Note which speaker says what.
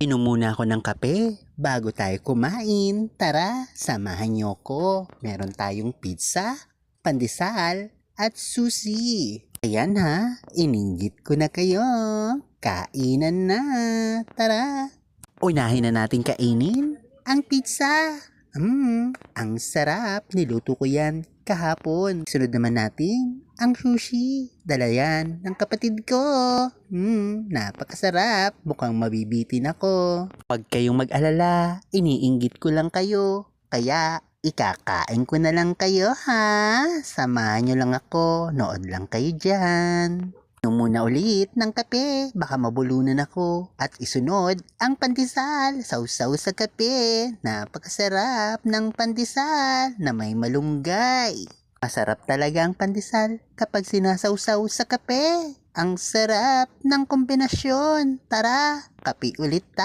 Speaker 1: Inom muna ako ng kape bago tayo kumain. Tara, samahan niyo ko. Meron tayong pizza, pandesal, at sushi. Ayan ha, ininggit ko na kayo. Kainan na. Tara. Unahin na natin kainin ang pizza. Ang sarap. Niluto ko yan kahapon. Sunod naman natin ang sushi. Dala yan ng kapatid ko. Napakasarap. Mukhang mabibitin ako. Huwag kayong mag-alala. Iniinggit ko lang kayo. Kaya ikakain ko na lang kayo ha. Samahan nyo lang ako. Nood lang kayo dyan. Inom muna ulit ng kape, baka mabulunan ako. At isunod ang pandesal, sausaw sa kape. Napakasarap ng pandesal na may malunggay. Masarap talaga ang pandesal kapag sinasawsaw sa kape. Ang sarap ng kombinasyon. Tara, kape ulit tayo.